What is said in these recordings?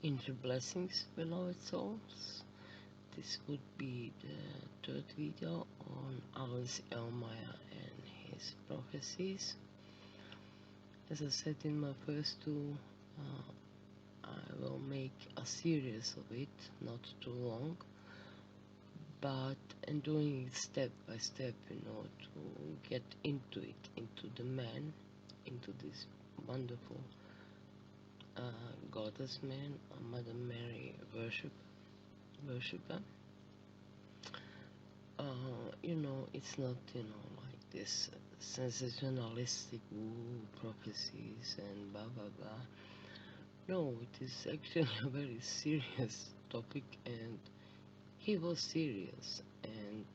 Into blessings, beloved souls. This would be the third video on Alois Irlmaier and his prophecies. As I said in my first two, I will make a series of it, not too long, but and doing it step by step, to get into it, into the man, into this wonderful goddess man, Mother Mary worshipper. It's not, like this sensationalistic prophecies and blah blah blah. No, it is actually a very serious topic, and he was serious. And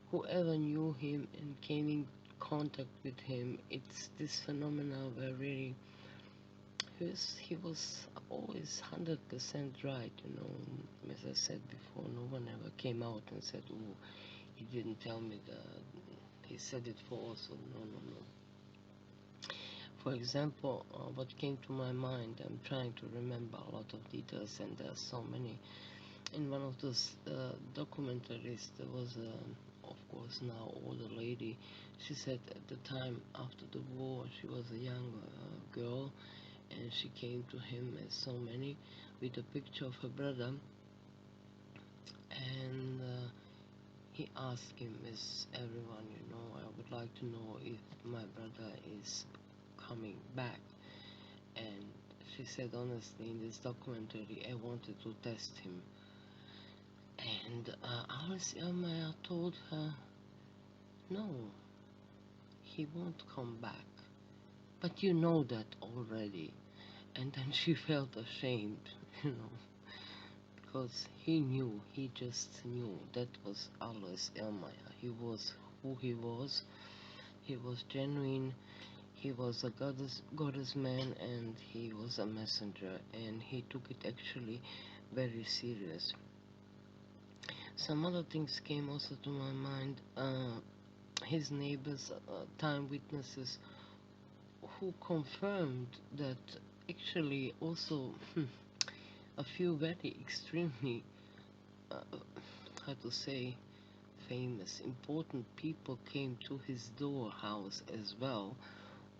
whoever knew him and came in contact with him, it's this phenomena where really he was always 100% right. As I said before, no one ever came out and said, "Oh, he didn't tell me that, he said it false." Or no, no, no. For example, what came to my mind, I'm trying to remember a lot of details, and there are so many. In one of those documentaries, there was, of course, now older lady. She said at the time after the war, she was a young girl, and she came to him, as so many, with a picture of her brother, and he asked him, as everyone, I would like to know if my brother is coming back. And she said honestly in this documentary, I wanted to test him. And Alois Irlmaier told her, no, he won't come back. But you know that already. And then she felt ashamed, because he just knew that was Alois Irlmaier. He was who he was. He was genuine. He was a goddess man, and he was a messenger, and he took it actually very serious. Some other things came also to my mind. His neighbors, time witnesses, who confirmed that actually also a few very extremely, how to say, famous, important people came to his house as well.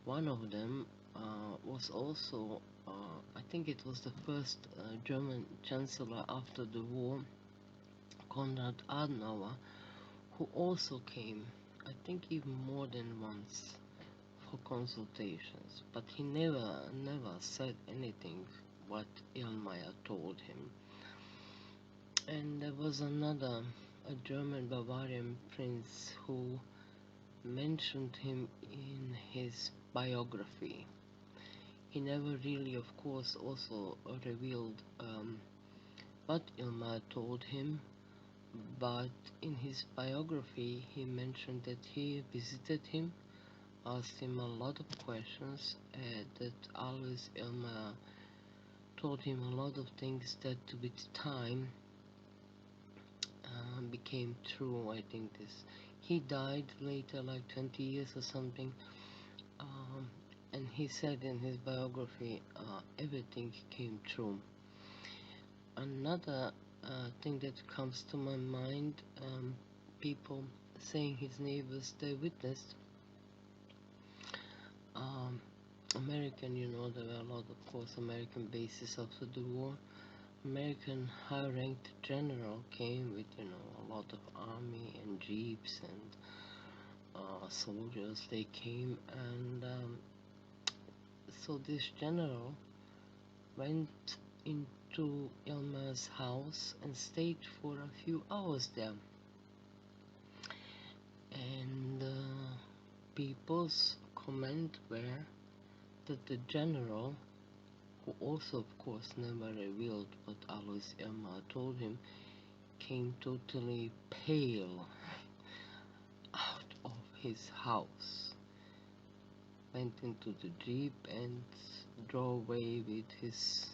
One of them was also, I think it was the first German chancellor after the war, Konrad Adenauer, who also came, I think even more than once, for consultations, but he never said anything what Irlmaier told him. And there was another, a German Bavarian prince, who mentioned him in his biography. He never really, of course, also revealed what Irlmaier told him, but in his biography he mentioned that he visited him, asked him a lot of questions, that Alois Irlmaier told him a lot of things that with time became true. I think he died later, like 20 years or something, and he said in his biography, everything came true. Another thing that comes to my mind, people saying his neighbors, they witnessed American, there were a lot, of course, American bases after the war. American high-ranked general came with, a lot of army and jeeps and soldiers. They came, and so this general went into Irlmaier's house and stayed for a few hours there. And people's comment were that the general, who also of course never revealed what Alois Irlmaier told him, came totally pale out of his house, went into the jeep and drove away with his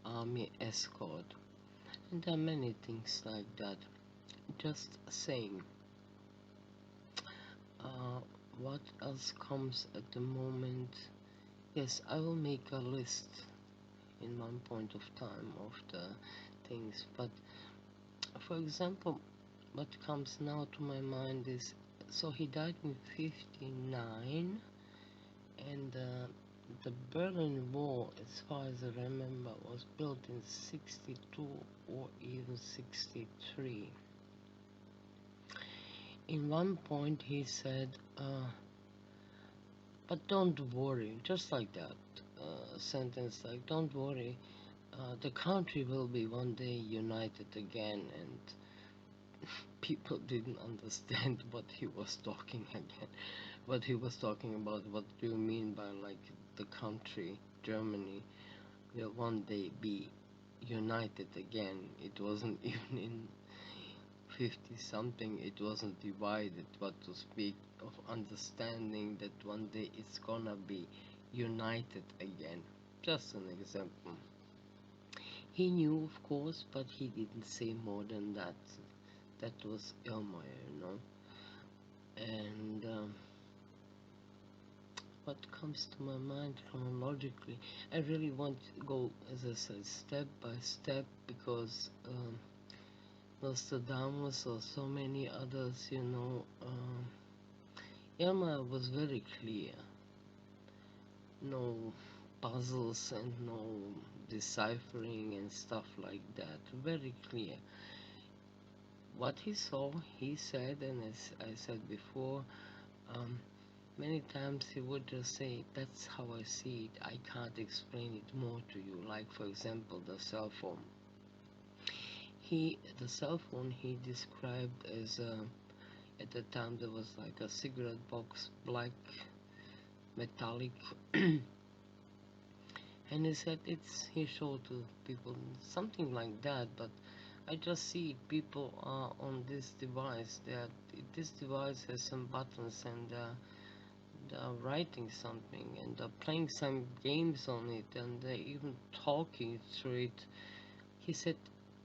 army escort. And there are many things like that. Just saying. What else comes at the moment? Yes, I will make a list in one point of time of the things. But for example, what comes now to my mind is, so he died in 59, and the Berlin Wall, as far as I remember, was built in 62 or even 63. In one point he said, but don't worry, just like that sentence, like, don't worry, the country will be one day united again. And people didn't understand what he was talking again, what he was talking about. What do you mean by, like, the country, Germany, will one day be united again? It wasn't even in 50 something, it wasn't divided, but to speak of understanding that one day it's gonna be united again. Just an example. He knew, of course, but he didn't say more than that. That was Irlmaier, you know. And what comes to my mind chronologically, I really want to go, as I said, step by step, because Nostradamus or so many others, you know, Irma was very clear. No puzzles and no deciphering and stuff like that. Very clear. What he saw, he said, and as I said before, many times he would just say, that's how I see it, I can't explain it more to you. Like, for example, the cell phone. The cell phone he described as, at the time there was like a cigarette box, black, metallic, and he said he showed to people something like that, but I just see people are on this device, this device has some buttons, and they're writing something, and they're playing some games on it, and they're even talking through it. He said,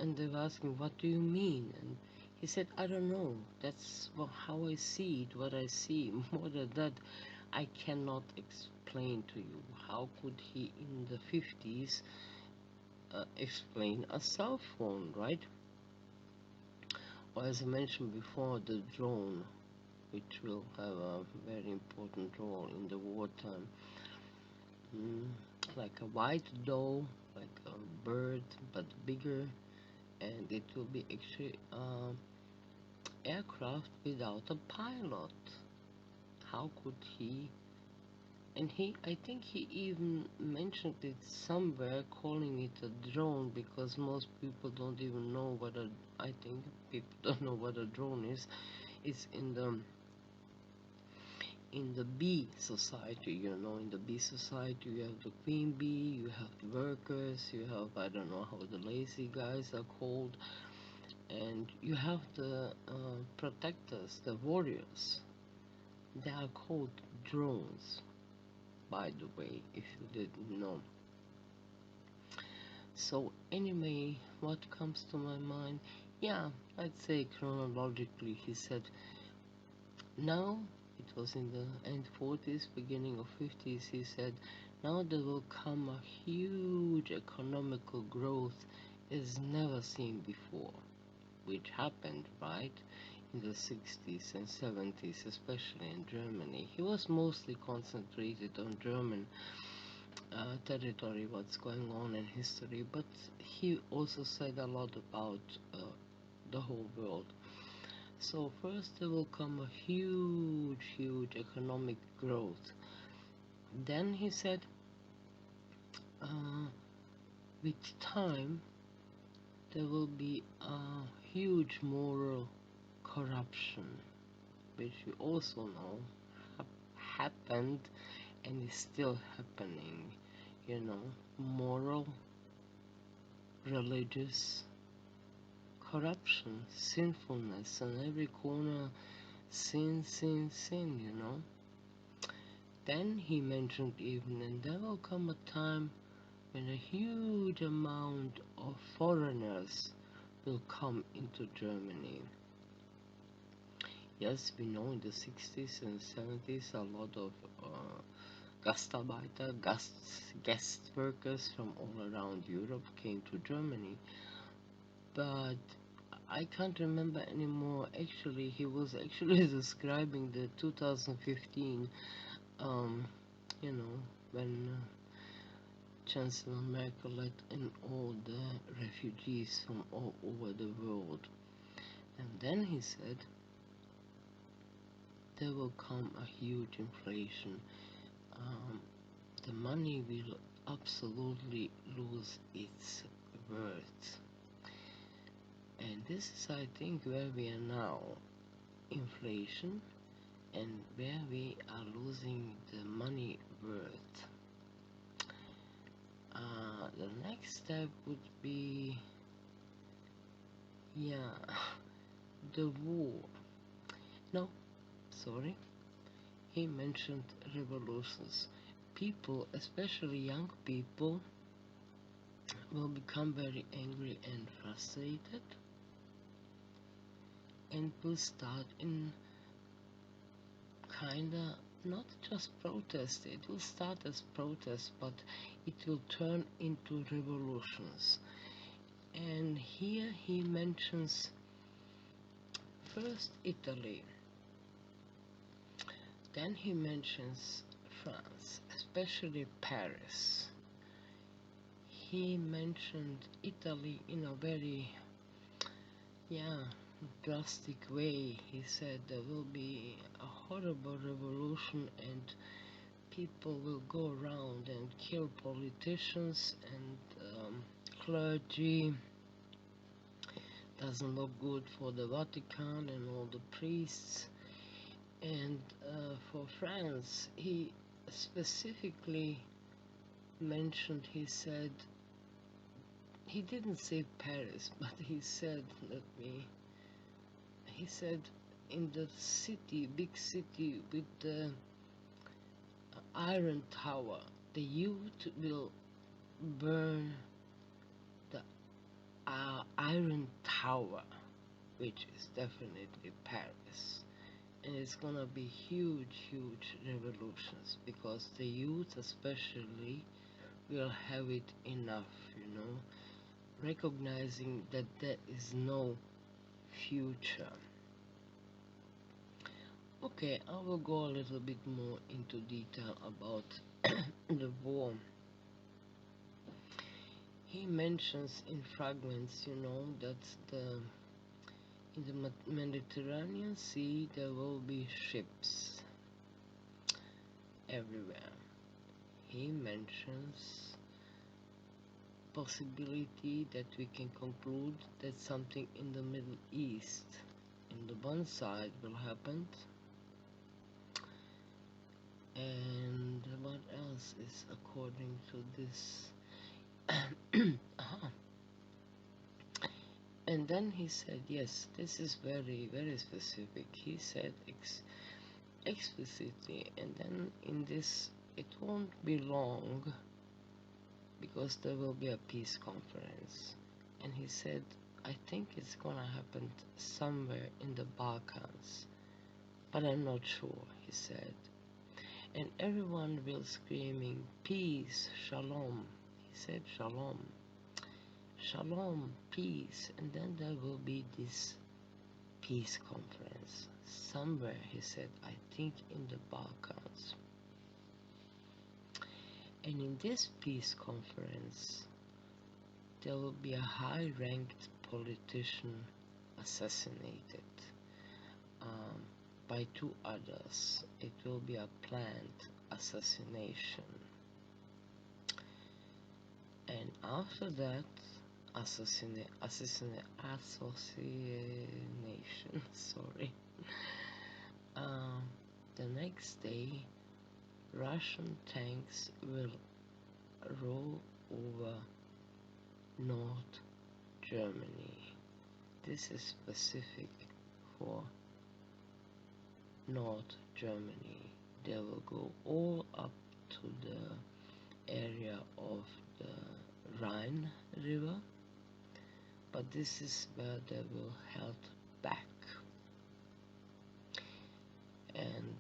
and they were asking, what do you mean? And he said, I don't know, that's how I see it, what I see. More than that, I cannot explain to you. How could he in the 50s explain a cell phone, right? Or, as I mentioned before, the drone, which will have a very important role in the wartime. Like a white dove, like a bird, but bigger, and it will be actually aircraft without a pilot. How could he? And I think he even mentioned it somewhere, calling it a drone, because most people don't even know I think people don't know what a drone is. It's in the bee society, you know. In the bee society, you have the queen bee, you have the workers, you have, I don't know how the lazy guys are called, and you have the protectors, the warriors. They are called drones, by the way, if you didn't know. So anyway, what comes to my mind? Yeah, I'd say chronologically, he said, now, it was in the end 40s, beginning of 50s, he said, now there will come a huge economical growth as never seen before, which happened, right, in the 60s and 70s, especially in Germany. He was mostly concentrated on German territory, what's going on in history, but he also said a lot about the whole world. So first there will come a huge economic growth. Then he said, with time there will be a huge moral corruption, which we also know happened and is still happening. You know, moral, religious corruption, sinfulness, and every corner, sin, you know. Then he mentioned even, and there will come a time when a huge amount of foreigners will come into Germany. Yes, we know in the 60s and 70s a lot of Gastarbeiter, guest workers from all around Europe came to Germany. But I can't remember anymore. Actually, he was actually describing the 2015, um, when Chancellor Merkel let in all the refugees from all over the world. And then he said, there will come a huge inflation. The money will absolutely lose its worth. And this is, I think, where we are now. Inflation, and where we are losing the money worth. The next step would be, the war. No, sorry. He mentioned revolutions. People, especially young people, will become very angry and frustrated and will start in kinda not just protest. It will start as protest, but it will turn into revolutions. And here he mentions first Italy, then he mentions France, especially Paris. He mentioned Italy in a very drastic way. He said there will be a horrible revolution and people will go around and kill politicians and clergy. Doesn't look good for the Vatican and all the priests. And for France, he specifically mentioned, he said, he didn't say Paris, but he said, he said in the city, big city with the Iron Tower, the youth will burn the Iron Tower, which is definitely Paris. And it's gonna be huge revolutions, because the youth especially will have it enough, recognizing that there is no future. Okay, I will go a little bit more into detail about the war. He mentions in fragments, that in the Mediterranean Sea there will be ships everywhere. He mentions possibility that we can conclude that something in the Middle East, in the one side, will happen. And what else is according to this? And then he said, yes, this is very specific. He said explicitly, and then in this, it won't be long because there will be a peace conference. And he said, I think it's gonna happen somewhere in the Balkans, but I'm not sure, he said. And everyone will screaming, peace, shalom. He said shalom, shalom, peace. And then there will be this peace conference somewhere, he said, I think in the Balkans. And in this peace conference, there will be a high-ranked politician assassinated by two others. It will be a planned assassination. And after that assassination, sorry. The next day, Russian tanks will roll over North Germany. This is specific for North Germany. They will go all up to the area of the Rhine River, but this is where they will head back. And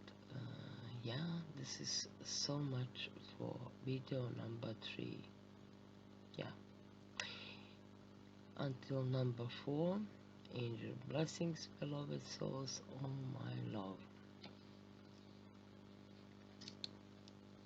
yeah, this is so much for video number 3. Yeah, until number 4, angel blessings, beloved souls. Oh my